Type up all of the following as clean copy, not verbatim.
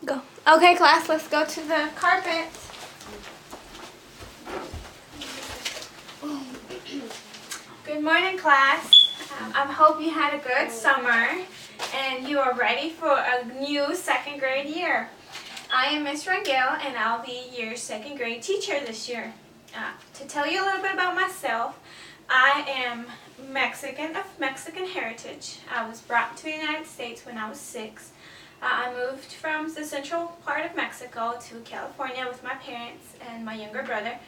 Go. Okay, class, let's go to the carpet. Good morning, class. I hope you had a good summer and you are ready for a new second grade year. I am Miss Rangel and I'll be your second grade teacher this year. To tell you a little bit about myself, I am Mexican of Mexican heritage. I was brought to the United States when I was 6. I moved from the central part of Mexico to California with my parents and my younger brother.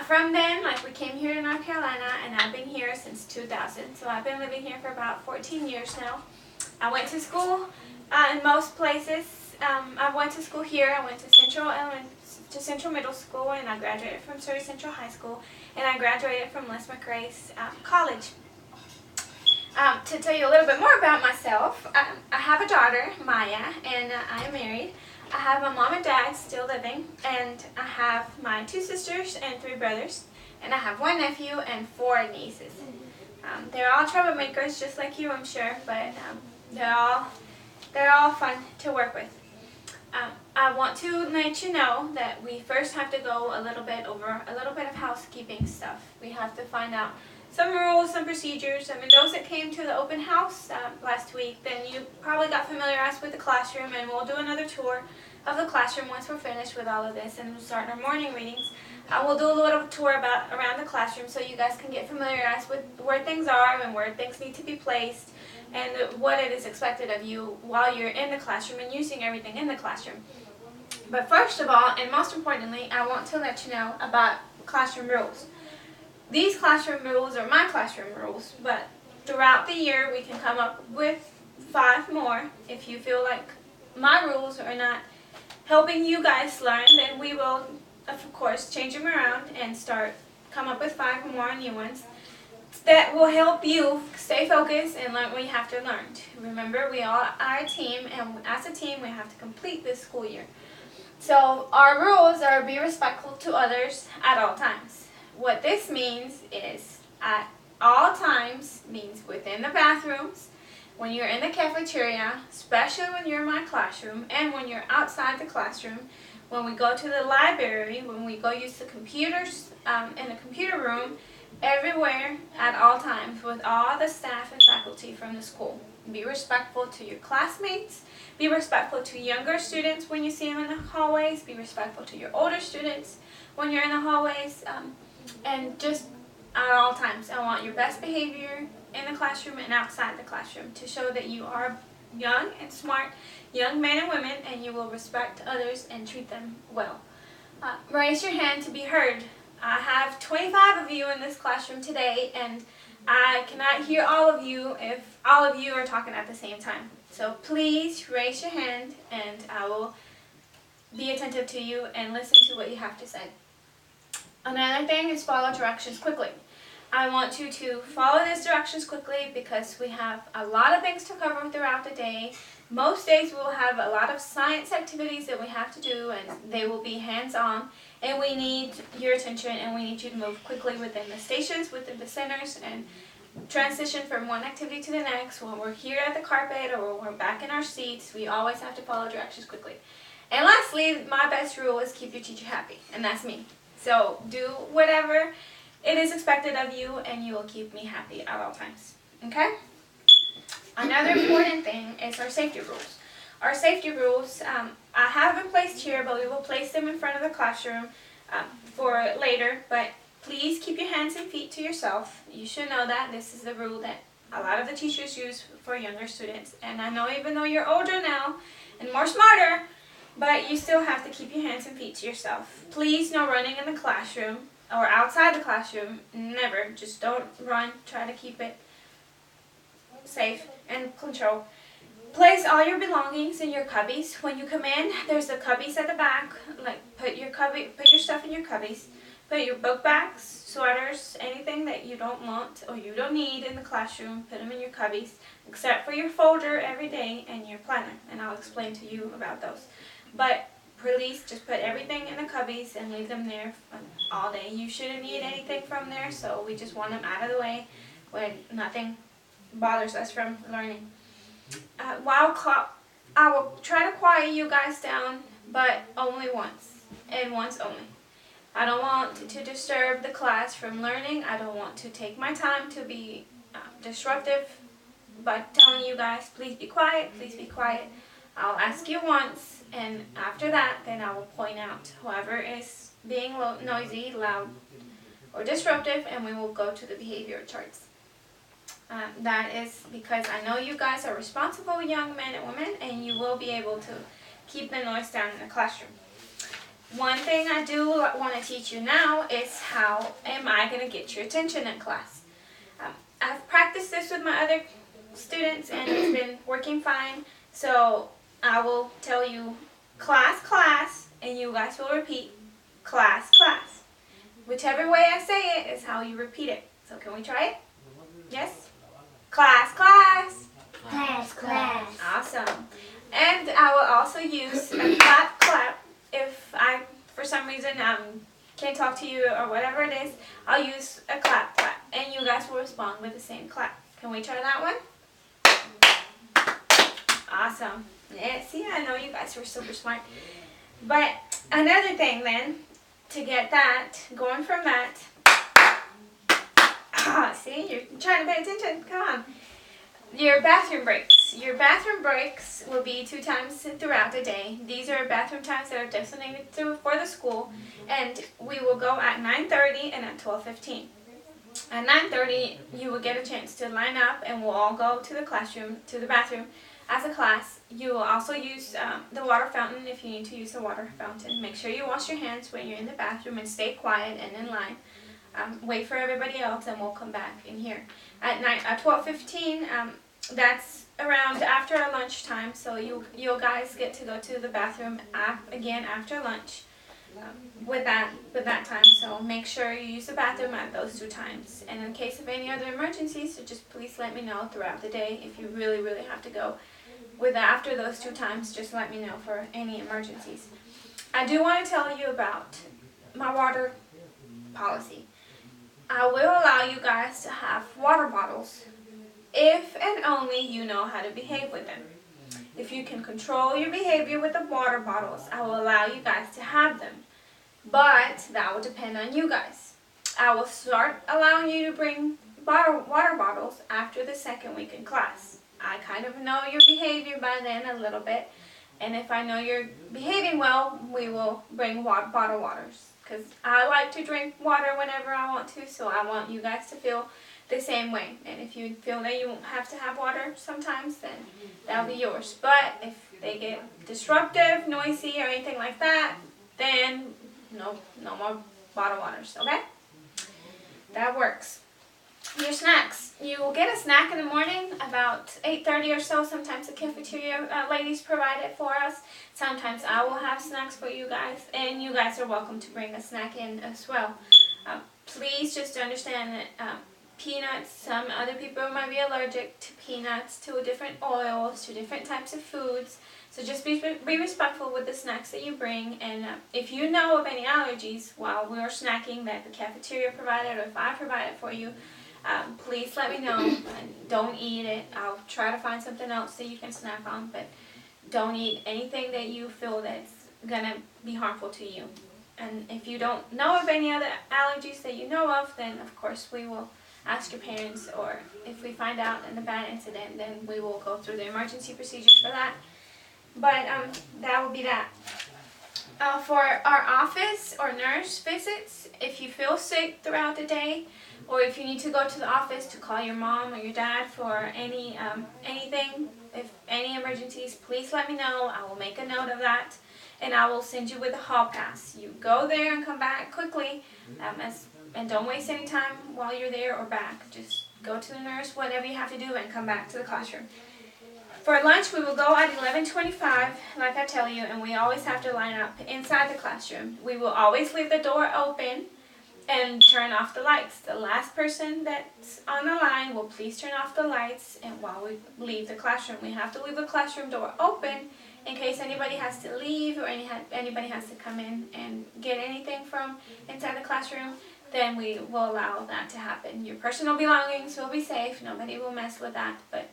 From then, we came here to North Carolina, and I've been here since 2000. So I've been living here for about 14 years now. I went to school in most places. I went to school here. I went to Central Middle School, and I graduated from Surrey Central High School, and I graduated from Les McRae's College. To tell you a little bit more about myself, I have a daughter, Maya, and I am married. I have my mom and dad still living, and I have my 2 sisters and 3 brothers, and I have 1 nephew and 4 nieces. They're all troublemakers, just like you, I'm sure, but they're all fun to work with. I want to let you know that we first have to go a little bit of housekeeping stuff. We have to find out some rules, some procedures. Those that came to the open house last week, then you probably got familiarized with the classroom, and we'll do another tour of the classroom once we're finished with all of this, and we'll start our morning readings. We'll do a little tour around the classroom so you guys can get familiarized with where things are and where things need to be placed and what it is expected of you while you're in the classroom and using everything in the classroom. But first of all, and most importantly, I want to let you know about classroom rules. These classroom rules are my classroom rules, but throughout the year we can come up with 5 more. If you feel like my rules are not helping you guys learn, then we will, of course, change them around and come up with 5 more new ones that will help you stay focused and learn what you have to learn. Remember, we all are a team, and as a team we have to complete this school year. So our rules are be respectful to others at all times. What this means is at all times means within the bathrooms, when you're in the cafeteria, especially when you're in my classroom, and when you're outside the classroom, when we go to the library, when we go use the computers in the computer room, everywhere at all times with all the staff and faculty from the school. Be respectful to your classmates. Be respectful to younger students when you see them in the hallways. Be respectful to your older students when you're in the hallways. And just at all times, I want your best behavior in the classroom and outside the classroom to show that you are young and smart young men and women, and you will respect others and treat them well. Raise your hand to be heard. I have 25 of you in this classroom today, and I cannot hear all of you if all of you are talking at the same time. So please raise your hand, and I will be attentive to you and listen to what you have to say. Another thing is follow directions quickly. I want you to follow these directions quickly because we have a lot of things to cover throughout the day. Most days we will have a lot of science activities that we have to do, and they will be hands-on, and we need your attention, and we need you to move quickly within the stations, within the centers, and transition from one activity to the next. When we're here at the carpet or when we're back in our seats, we always have to follow directions quickly. And lastly, my best rule is keep your teacher happy, and that's me. So do whatever it is expected of you, and you will keep me happy at all times. Okay? Another important thing is our safety rules. Our safety rules, I have them placed here, but we will place them in front of the classroom for later. But please keep your hands and feet to yourself. You should know that. This is the rule that a lot of the teachers use for younger students. And I know even though you're older now and more smarter, but you still have to keep your hands and feet to yourself. Please, no running in the classroom or outside the classroom. Never. Just don't run. Try to keep it safe and control. Place all your belongings in your cubbies. When you come in, there's the cubbies at the back. Put your stuff in your cubbies. Put your book bags, sweaters, anything that you don't want or you don't need in the classroom, put them in your cubbies, except for your folder every day and your planner, and I'll explain to you about those. But please just put everything in the cubbies and leave them there all day. You shouldn't need anything from there, so we just want them out of the way when nothing bothers us from learning. While I will try to quiet you guys down, but only once, and once only. I don't want to disturb the class from learning. I don't want to take my time to be disruptive, but telling you guys, please be quiet, please be quiet. I'll ask you once, and after that, then I will point out whoever is being noisy, loud, or disruptive, and we will go to the behavior charts. That is because I know you guys are responsible young men and women, and you will be able to keep the noise down in the classroom. One thing I do want to teach you now is how am I going to get your attention in class. I've practiced this with my other students and it's been working fine. So I will tell you class, class, and you guys will repeat class, class. Whichever way I say it is how you repeat it. So can we try it? Yes? Class, class. Class, class. Awesome. And I will also use a clap, clap. If I, for some reason, can't talk to you or whatever it is, I'll use a clap, clap. And you guys will respond with the same clap. Can we try that one? Awesome. Yeah, see, I know you guys were super smart. But another thing then, to get that, going from that, see, you're trying to pay attention, come on. Your bathroom breaks. Your bathroom breaks will be 2 times throughout the day. These are bathroom times that are designated for the school, and we will go at 9:30 and at 12:15. At 9:30, you will get a chance to line up, and we'll all go to the classroom, to the bathroom as a class. You will also use the water fountain if you need to use the water fountain. Make sure you wash your hands when you're in the bathroom and stay quiet and in line. Wait for everybody else and we'll come back in here. At 12:15, that's around after our lunch time, so you guys get to go to the bathroom again after lunch with that time. So make sure you use the bathroom at those 2 times. And in case of any other emergencies, so just please let me know throughout the day if you really, really have to go. After those 2 times, just let me know for any emergencies. I do want to tell you about my water policy. I will allow you guys to have water bottles if and only you know how to behave with them. If you can control your behavior with the water bottles, I will allow you guys to have them. But that will depend on you guys. I will start allowing you to bring water bottles after the 2nd week in class. I kind of know your behavior by then a little bit. And if I know you're behaving well, we will bring bottled waters. Because I like to drink water whenever I want to, so I want you guys to feel the same way. And if you feel that you won't have to have water sometimes, then that'll be yours. But if they get disruptive, noisy, or anything like that, then no more bottled waters, okay? That works. Your snacks. You will get a snack in the morning about 8:30 or so. Sometimes the cafeteria ladies provide it for us. Sometimes I will have snacks for you guys, and you guys are welcome to bring a snack in as well. Please just understand that peanuts, some other people might be allergic to peanuts, to different oils, to different types of foods. So just be respectful with the snacks that you bring, and if you know of any allergies while we are snacking that the cafeteria provided or if I provide it for you, please let me know. Don't eat it. I'll try to find something else that you can snack on, but don't eat anything that you feel that's going to be harmful to you. And if you don't know of any other allergies that you know of, then of course we will ask your parents, or if we find out in a bad incident, then we will go through the emergency procedures for that. But that will be that. For our office or nurse visits, if you feel sick throughout the day, or if you need to go to the office to call your mom or your dad for anything, if any emergencies, please let me know. I will make a note of that, and I will send you with a hall pass. You go there and come back quickly, and don't waste any time while you're there or back. Just go to the nurse, whatever you have to do, and come back to the classroom. For lunch, we will go at 11:25, like I tell you, and we always have to line up inside the classroom. We will always leave the door open and turn off the lights. The last person that's on the line will please turn off the lights, and while we leave the classroom, we have to leave the classroom door open in case anybody has to leave or anybody has to come in and get anything from inside the classroom. Then we will allow that to happen. Your personal belongings will be safe. Nobody will mess with that, but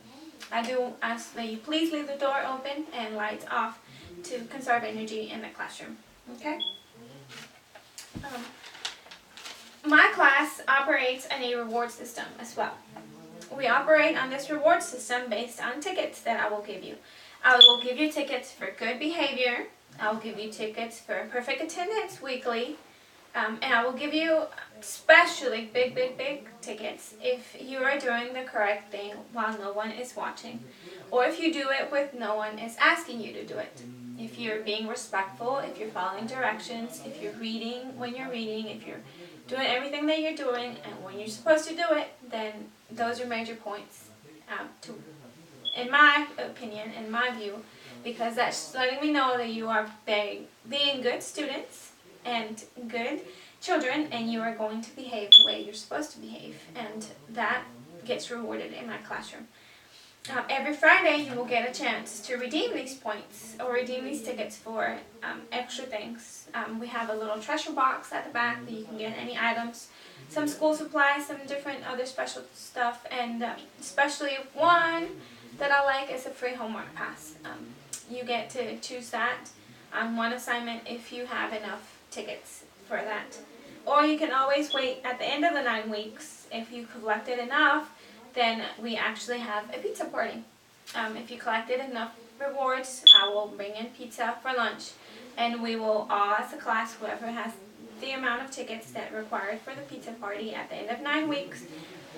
I do ask that you please leave the door open and lights off to conserve energy in the classroom. Okay? My class operates on a reward system as well. We operate on this reward system based on tickets that I will give you. I will give you tickets for good behavior. I will give you tickets for perfect attendance weekly. And I will give you especially big tickets if you are doing the correct thing while no one is watching. Or if you do it with no one is asking you to do it. If you're being respectful, if you're following directions, if you're reading when you're reading, if you're doing everything that you're doing and when you're supposed to do it, then those are major points in my opinion, in my view, because that's letting me know that you are being good students and good children, and you are going to behave the way you're supposed to behave, and that gets rewarded in my classroom. Every Friday you will get a chance to redeem these points or redeem these tickets for extra things. We have a little treasure box at the back that you can get any items, some school supplies, some different other special stuff, and especially one that I like is a free homework pass. You get to choose that on one assignment if you have enough tickets for that. Or you can always wait at the end of the 9 weeks. If you collected enough, then we actually have a pizza party. If you collected enough rewards, I will bring in pizza for lunch, and we will all, as a class, whoever has the amount of tickets that are required for the pizza party at the end of 9 weeks,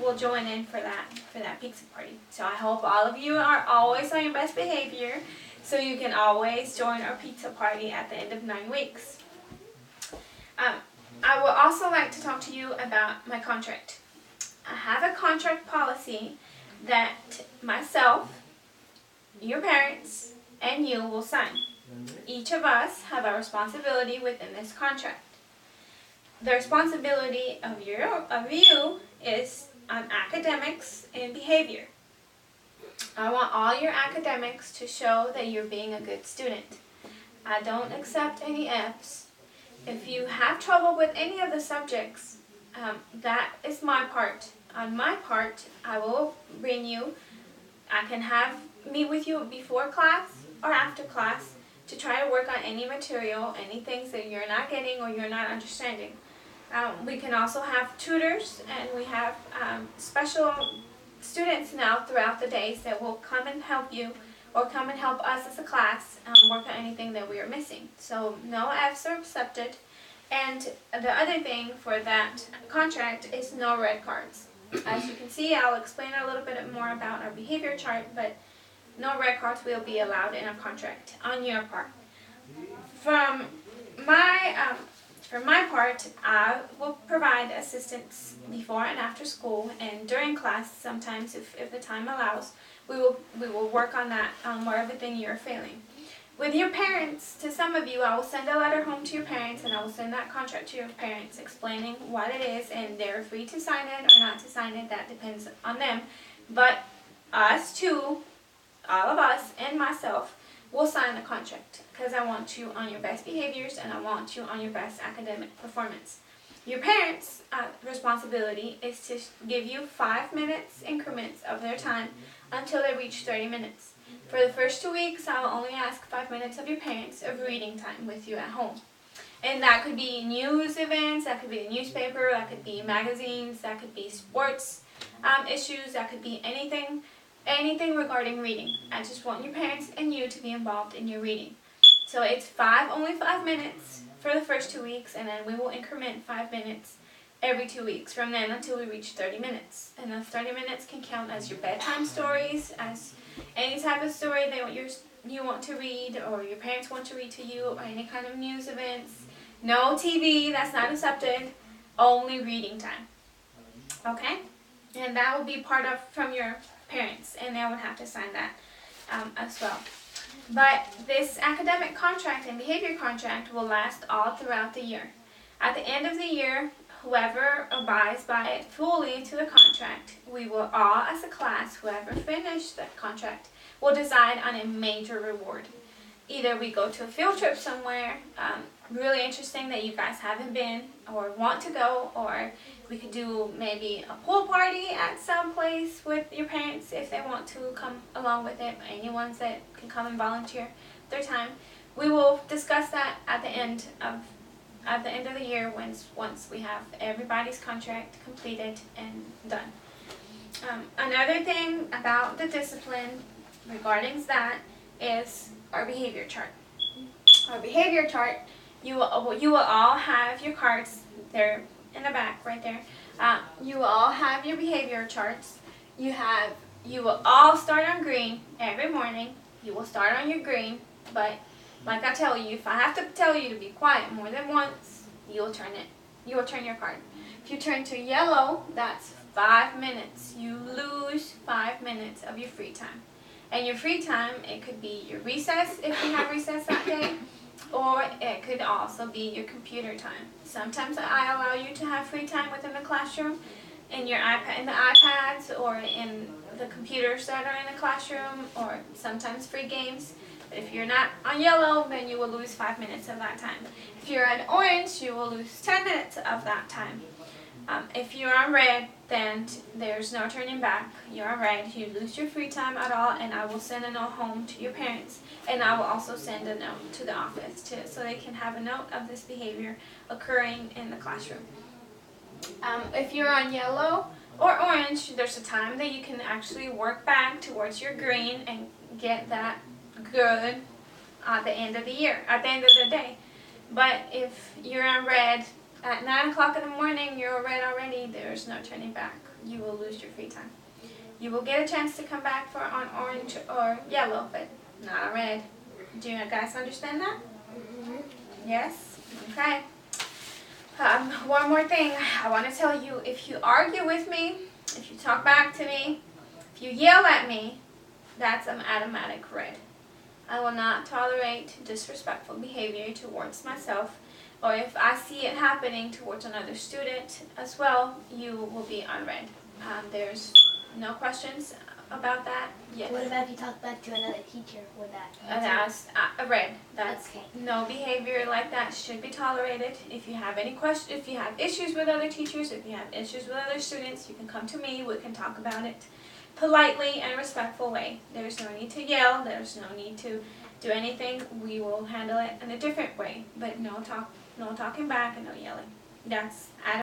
will join in for that pizza party. So I hope all of you are always on your best behavior, so you can always join our pizza party at the end of 9 weeks. I would also like to talk to you about my contract. I have a contract policy that myself, your parents, and you will sign. Each of us have a responsibility within this contract. The responsibility of you is on academics and behavior. I want all your academics to show that you're being a good student. I don't accept any Fs. If you have trouble with any of the subjects, that is my part. On my part, I will bring you, I can meet with you before class or after class to try to work on any material, any things that you're not getting or you're not understanding. We can also have tutors, and we have special students now throughout the days that will come and help you or come and help us as a class work on anything that we are missing. So no Fs are accepted. And the other thing for that contract is no red cards. As you can see, I'll explain a little bit more about our behavior chart, but no red cards will be allowed in our contract on your part. For my part, I will provide assistance before and after school, and during class sometimes if the time allows, we will work on that wherever thing you're failing. With your parents, to some of you, I will send a letter home to your parents, and I will send that contract to your parents explaining what it is, and they're free to sign it or not to sign it. That depends on them. But us two, all of us and myself, will sign the contract because I want you on your best behaviors and I want you on your best academic performance. Your parents' responsibility is to give you 5 minutes increments of their time until they reach 30 minutes. For the first 2 weeks, I will only ask 5 minutes of your parents of reading time with you at home. And that could be news events, that could be the newspaper, that could be magazines, that could be sports issues, that could be anything regarding reading. I just want your parents and you to be involved in your reading. So it's only 5 minutes for the first 2 weeks, and then we will increment 5 minutes every 2 weeks from then until we reach 30 minutes. And those 30 minutes can count as your bedtime stories, as any type of story that you want to read or your parents want to read to you, or any kind of news events. No TV, that's not accepted. Only reading time. Okay? And that will be from your parents, and they would have to sign that as well. But this academic contract and behavior contract will last all throughout the year. At the end of the year, whoever abides by it fully to the contract, we will all as a class, whoever finished that contract, will decide on a major reward. either we go to a field trip somewhere, really interesting that you guys haven't been or want to go, or we could do maybe a pool party at some place with your parents if they want to come along with it. Anyone that can come and volunteer their time. We will discuss that at the end of the year once we have everybody's contract completed and done. Another thing about the discipline regarding that is our behavior chart. Our behavior chart, you will all have your cards there in the back right there. You will all have your behavior charts. You will all start on green every morning. You will start on your green, but like I tell you, if I have to tell you to be quiet more than once, you will turn your card. If you turn to yellow, that's 5 minutes. You lose 5 minutes of your free time. And your free time, it could be your recess if you have recess that day, or it could also be your computer time. Sometimes I allow you to have free time within the classroom in the iPads or in the computers that are in the classroom, or sometimes free games. But if you're not on yellow, then you will lose 5 minutes of that time. If you're on orange, you will lose 10 minutes of that time. If you're on red, then there's no turning back. You're on red, you lose your free time at all, and I will send a note home to your parents, and I will also send a note to the office so they can have a note of this behavior occurring in the classroom. If you're on yellow or orange, there's a time that you can actually work back towards your green and get that good at the end of the year, at the end of the day. But if you're on red, at 9 o'clock in the morning, you're red already, there's no turning back. You will lose your free time. You will get a chance to come back on orange or yellow, but not on red. Do you guys understand that? Mm-hmm. Yes? Okay. One more thing I want to tell you. If you argue with me, if you talk back to me, if you yell at me, that's an automatic red. I will not tolerate disrespectful behavior towards myself, or if I see it happening towards another student as well, you will be on red. There's no questions about that. Yes. What about if you talk back to another teacher? Would that? That's a red. That's okay. No behavior like that should be tolerated. If you have any questions, if you have issues with other teachers, if you have issues with other students, you can come to me. We can talk about it politely and respectful way. There's no need to yell. There's no need to do anything. We will handle it in a different way, but no talking back and no yelling. That's